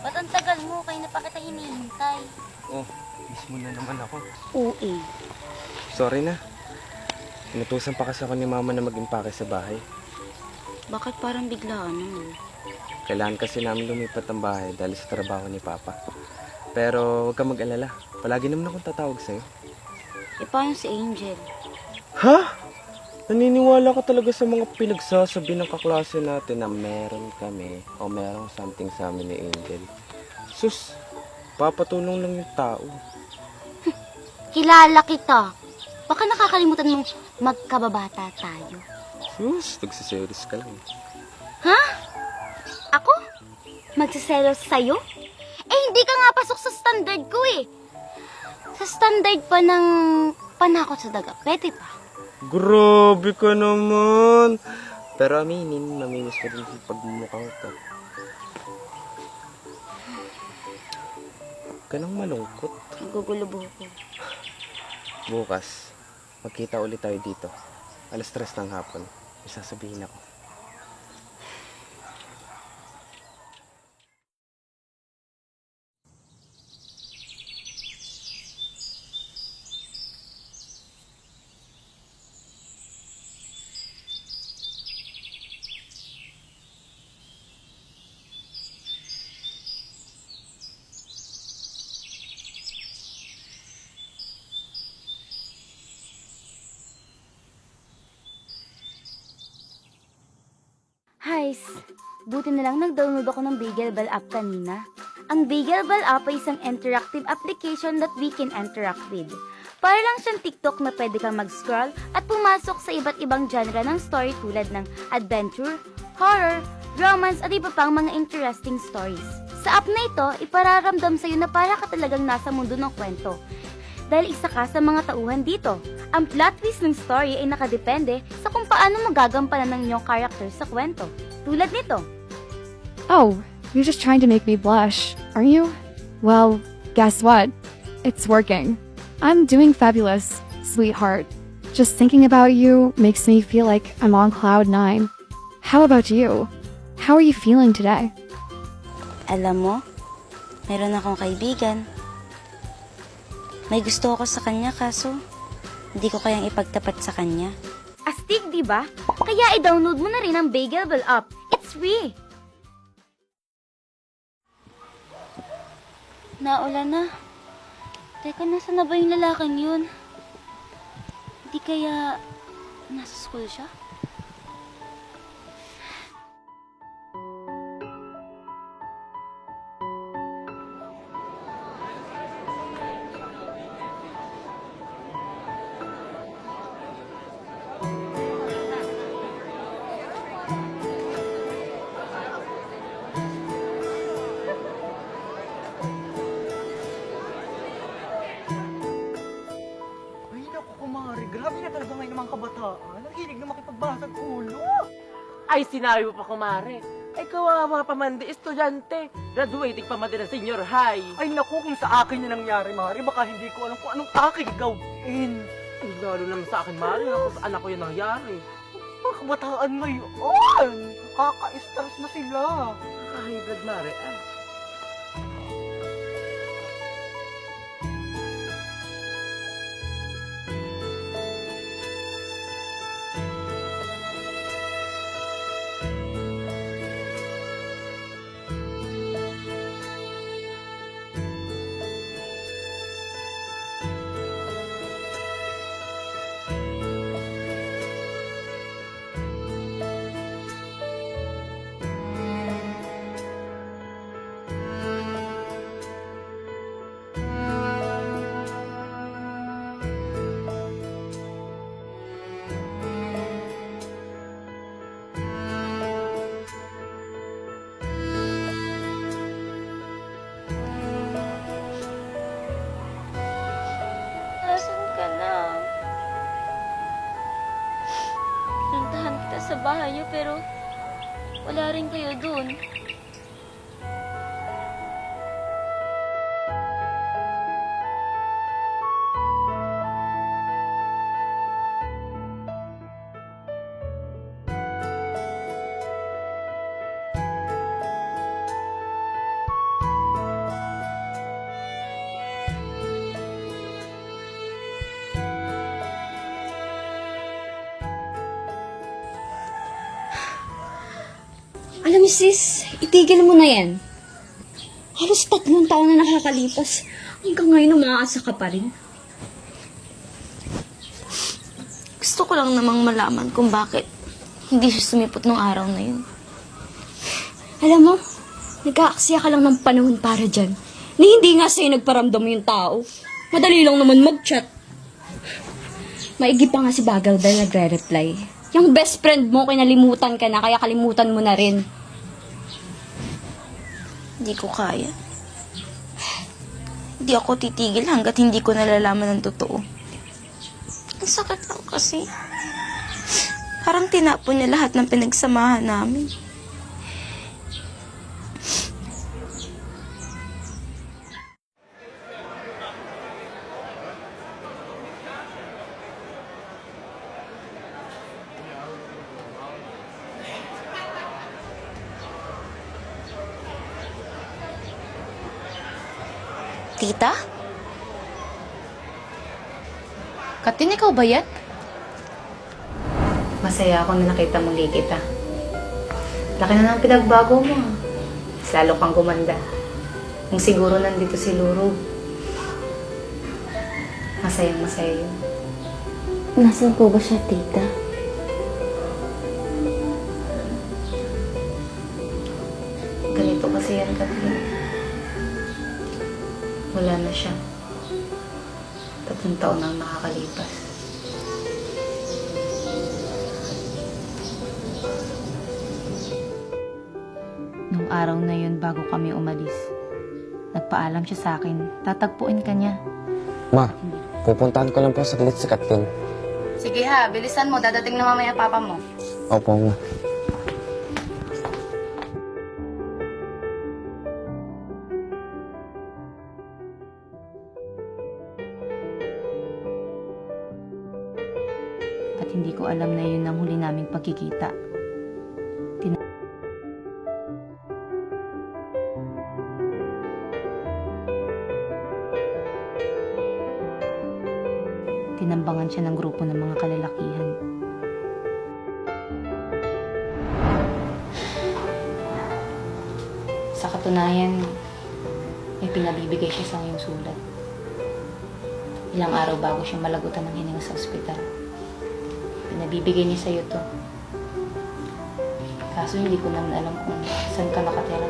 Ba't ang tagal mo? Kaya na pa kita hinihintay. Oh, mismo na naman ako. Oo. Sorry na. Inutusan pa kasi ako ni mama na mag-impake sa bahay. Bakit parang biglaan naman? Kailangan kasi namin lumipat ng bahay dahil sa trabaho ni papa. Pero huwag kang mag-alala. Palagi naman akong tatawag sa'yo. E paano si Angel? Ha? Naniniwala ka talaga sa mga pinagsasabi ng kaklase natin na meron kami o merong something sa amin ni Angel. Sus, papatulong lang yung tao. Kilala kita. Baka nakakalimutan mong magkababata tayo. Sus, nagsiseries ka lang. Ha? Ako? Magsiselos sa'yo? Eh, hindi ka nga pasok sa standard ko eh. Sa standard pa ng panakot sa daga. Pwede pa. Grabe ka naman. Pero aminin, maminis ka din sa pagmumukhang to. Huwag ka nang malungkot. Nagugulubo ko. Bukas, magkita ulit tayo dito. 3:00 ng hapon. May sasabihin ako. Hays, buti na lang nag-download ako ng Bagelball app kanina. Ang Bagelball app ay isang interactive application that we can interact with. Para lang siyang TikTok na pwede kang mag-scroll at pumasok sa iba't ibang genre ng story tulad ng adventure, horror, romance at iba pang mga interesting stories. Sa app na ito, ipararamdam sa'yo na para ka talagang nasa mundo ng kwento. Dahil isa ka sa mga tauhan dito. Ang plot twist ng story ay nakadepende sa kung paano magagampanan ng inyong character sa kwento. Tulad nito. Oh, you're just trying to make me blush, aren't you? Well, guess what? It's working. I'm doing fabulous, sweetheart. Just thinking about you makes me feel like I'm on cloud 9. How about you? How are you feeling today? Alam mo, meron akong kaibigan. May gusto ako sa kanya kaso hindi ko kayang ipagtapat sa kanya. Astig, di ba? Kaya i-download mo na rin ang Bagelball app. It's free. Naulan na. Teka, nasa na ba yung lalaking yun? Hindi kaya nasa school siya? Ay, naku, kumari. Grabe na talaga ngayon ng mga kabataan. Ang hilig na makipagbasag ulo. Ay, sinabi mo pa, kumare. Ay, kawawa pa man di estudyante. Graduating pa man din ng senior high. Ay, naku, kung sa akin yung nangyari, Mari, baka hindi ko alam kung anong aking gawin. Ay, lalo naman sa akin, Mari. Ako sa anak ko yung nangyari. Mga kabataan ngayon, kaka-stress na sila. Ay, Brad, Mari. Ah. Nasaan ka na? Pinuntahan kita sa bahay niyo pero wala rin kayo dun. Mrs., itigil mo na yan. Halos 3 taon na nakakalipas. Hanggang ngayon umaasa ka pa rin. Gusto ko lang namang malaman kung bakit hindi siya sumipot nung araw na yun. Alam mo, nag-aaksaya ka lang ng panahon para dyan. Na hindi nga sa'yo nagparamdam yung tao. Madali lang naman mag-chat. Maigi pa nga si Bagal dahil nagre-reply. Yung best friend mo, kinalimutan ka na, kaya kalimutan mo na rin. Hindi ko kaya. Hindi ako titigil hanggat hindi ko nalalaman ng totoo. Ang sakit lang kasi. Parang tinapon niya lahat ng pinagsamahan namin. Tita? Katin, ikaw ba yan? Masaya ako na nakita muli kita. Laki na ng pinagbago mo. Mas lalo kang gumanda. Kung siguro nandito si Luro. Masayang masaya yun. Nasaan po ba siya, tita? Ganito kasi yan, Kathleen. Wala na siya. 3 taon nang nakakalipas. Nung araw na yun bago kami umalis, nagpaalam siya sa akin, tatagpuin ka niya. Ma, pupuntahan ko lang po saglit si Katin. Sige ha, bilisan mo. Dadating na mamaya papa mo. Opo, ma. At hindi ko alam na yun ang huli naming pagkikita. Tinambangan siya ng grupo ng mga kalalakihan. Sa katunayan, may pinabibigay siya sa ngayong sulat. Ilang araw bago siya malagutan ng hininga sa ospital. Pinabibigay niya sa'yo to. Kaso hindi ko naman alam kung saan ka nakatira.